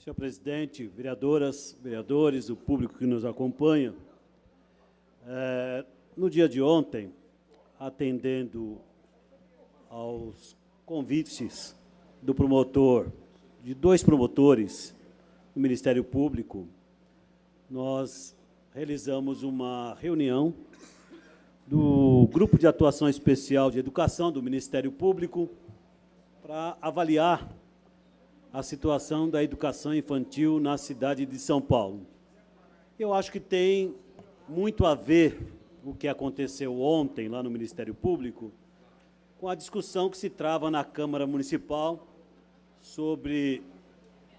Senhor presidente, vereadoras, vereadores, o público que nos acompanha, no dia de ontem, atendendo aos convites do promotor, de dois promotores do Ministério Público, nós realizamos uma reunião do Grupo de Atuação Especial de Educação do Ministério Público para avaliar a situação da educação infantil na cidade de São Paulo. Eu acho que tem muito a ver o que aconteceu ontem lá no Ministério Público com a discussão que se trava na Câmara Municipal sobre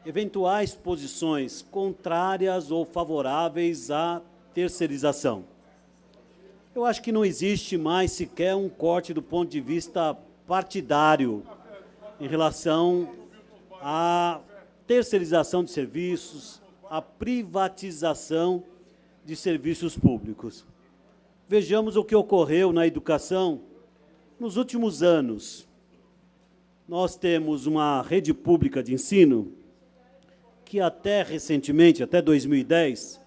eventuais posições contrárias ou favoráveis à terceirização. Eu acho que não existe mais sequer um corte do ponto de vista partidário em relação à terceirização de serviços, à privatização de serviços públicos. Vejamos o que ocorreu na educação nos últimos anos. Nós temos uma rede pública de ensino que até recentemente, até 2010,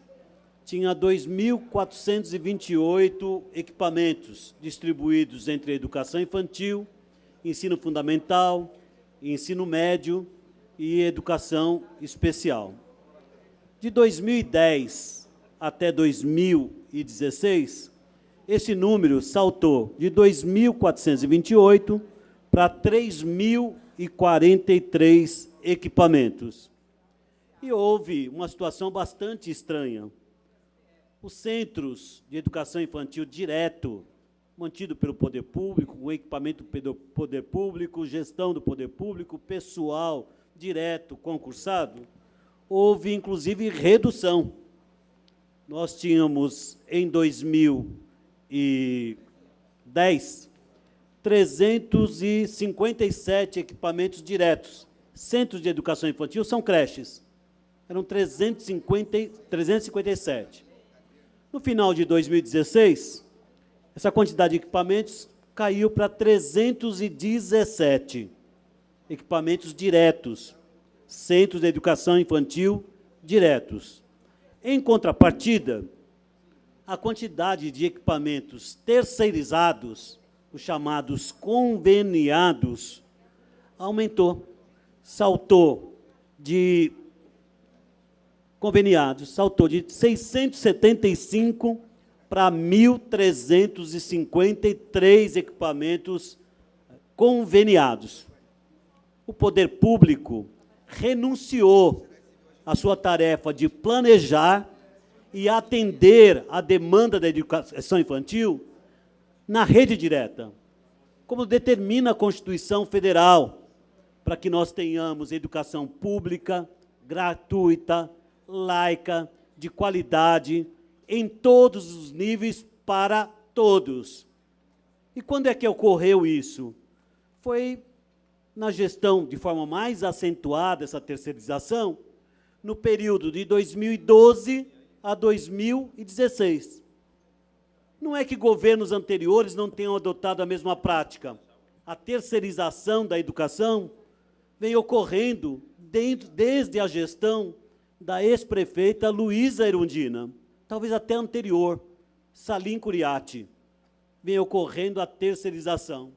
tinha 2.428 equipamentos distribuídos entre educação infantil, ensino fundamental, ensino médio e educação especial. De 2010 até 2016, esse número saltou de 2.428 para 3.043 equipamentos. E houve uma situação bastante estranha. Os centros de educação infantil direto, mantido pelo poder público, com equipamento do poder público, gestão do poder público, pessoal direto, concursado, houve, inclusive, redução. Nós tínhamos, em 2010, 357 equipamentos diretos. Centros de educação infantil são creches. Eram 357. No final de 2016, essa quantidade de equipamentos caiu para 317 equipamentos diretos, centros de educação infantil diretos. Em contrapartida, a quantidade de equipamentos terceirizados, os chamados conveniados, aumentou, saltou de 675 para 1.353 equipamentos conveniados. O poder público renunciou à sua tarefa de planejar e atender à demanda da educação infantil na rede direta, como determina a Constituição Federal, para que nós tenhamos educação pública, gratuita, laica, de qualidade, em todos os níveis, para todos. E quando é que ocorreu isso? Foi na gestão, de forma mais acentuada, essa terceirização, no período de 2012 a 2016. Não é que governos anteriores não tenham adotado a mesma prática. A terceirização da educação vem ocorrendo desde a gestão da ex-prefeita Luísa Erundina, talvez até anterior, Salim Curiati, vem ocorrendo a terceirização.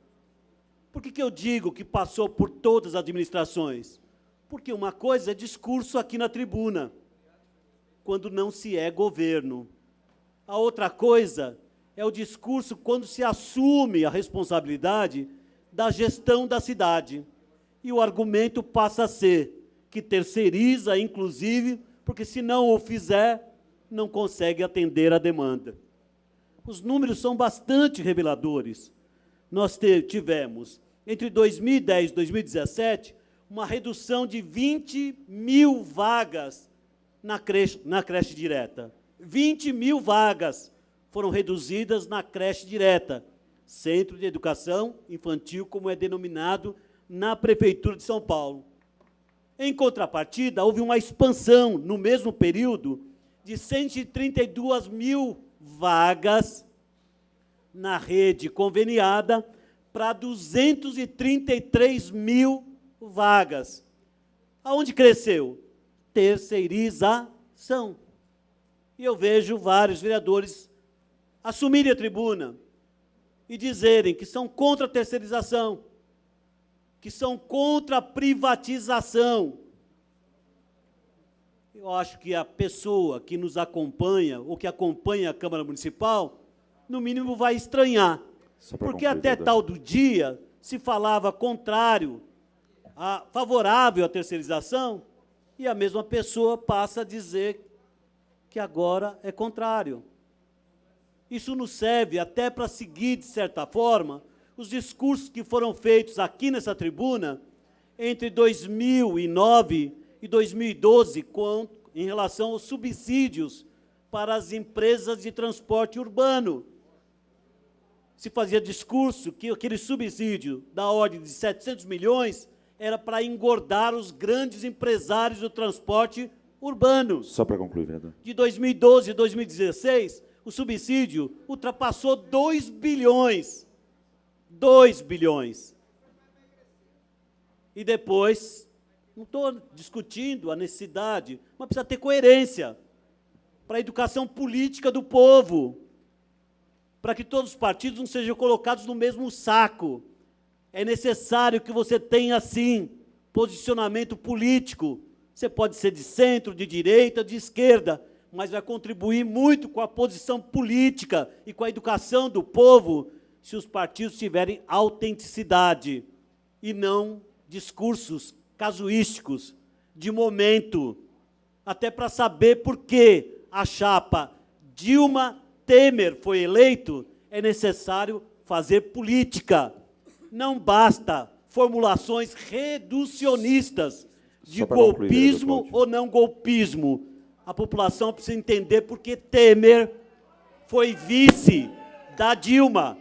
Por que eu digo que passou por todas as administrações? Porque uma coisa é discurso aqui na tribuna, quando não se é governo. A outra coisa é o discurso quando se assume a responsabilidade da gestão da cidade. E o argumento passa a ser que terceiriza, inclusive, porque se não o fizer, não consegue atender a demanda. Os números são bastante reveladores. Nós tivemos, entre 2010 e 2017, uma redução de 20.000 vagas na creche direta. 20.000 vagas foram reduzidas na creche direta, Centro de Educação Infantil, como é denominado na Prefeitura de São Paulo. Em contrapartida, houve uma expansão, no mesmo período, de 132.000 vagas na rede conveniada para 233.000 vagas. Aonde cresceu? terceirização. E eu vejo vários vereadores assumirem a tribuna e dizerem que são contra a terceirização, que são contra a privatização. Eu acho que a pessoa que nos acompanha, ou que acompanha a Câmara Municipal, no mínimo vai estranhar, porque até tal do dia se falava contrário, favorável à terceirização, e a mesma pessoa passa a dizer que agora é contrário. Isso nos serve até para seguir, de certa forma, os discursos que foram feitos aqui nessa tribuna entre 2009 e 2012, em relação aos subsídios para as empresas de transporte urbano. Se fazia discurso que aquele subsídio da ordem de 700 milhões era para engordar os grandes empresários do transporte urbano. Só para concluir, vereador. De 2012 a 2016, o subsídio ultrapassou 2 bilhões. 2 bilhões. E depois, não estou discutindo a necessidade, mas precisa ter coerência para a educação política do povo, para que todos os partidos não sejam colocados no mesmo saco. É necessário que você tenha, sim, posicionamento político. Você pode ser de centro, de direita, de esquerda, mas vai contribuir muito com a posição política e com a educação do povo se os partidos tiverem autenticidade e não discursos casuísticos, de momento, até para saber por que a chapa Dilma Temer foi eleito, é necessário fazer política. Não basta formulações reducionistas de golpismo ou não golpismo. A população precisa entender por que Temer foi vice da Dilma.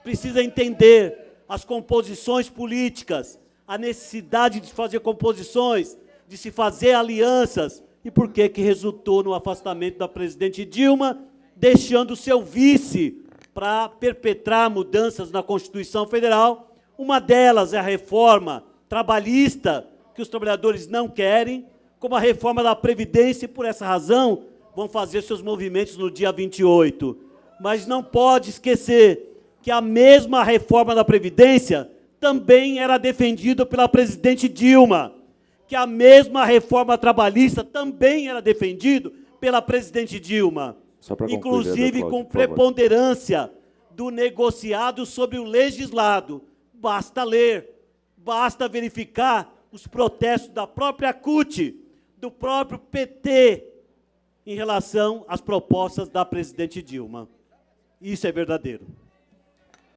Precisa entender as composições políticas, a necessidade de fazer composições, de se fazer alianças, e por que resultou no afastamento da presidente Dilma, deixando seu vice para perpetrar mudanças na Constituição Federal. Uma delas é a reforma trabalhista, que os trabalhadores não querem, como a reforma da Previdência, e por essa razão vão fazer seus movimentos no dia 28. Mas não pode esquecer que a mesma reforma da Previdência também era defendida pela presidente Dilma, que a mesma reforma trabalhista também era defendida pela presidente Dilma, inclusive com preponderância do negociado sobre o legislado. Basta ler, basta verificar os protestos da própria CUT, do próprio PT, em relação às propostas da presidente Dilma. Isso é verdadeiro.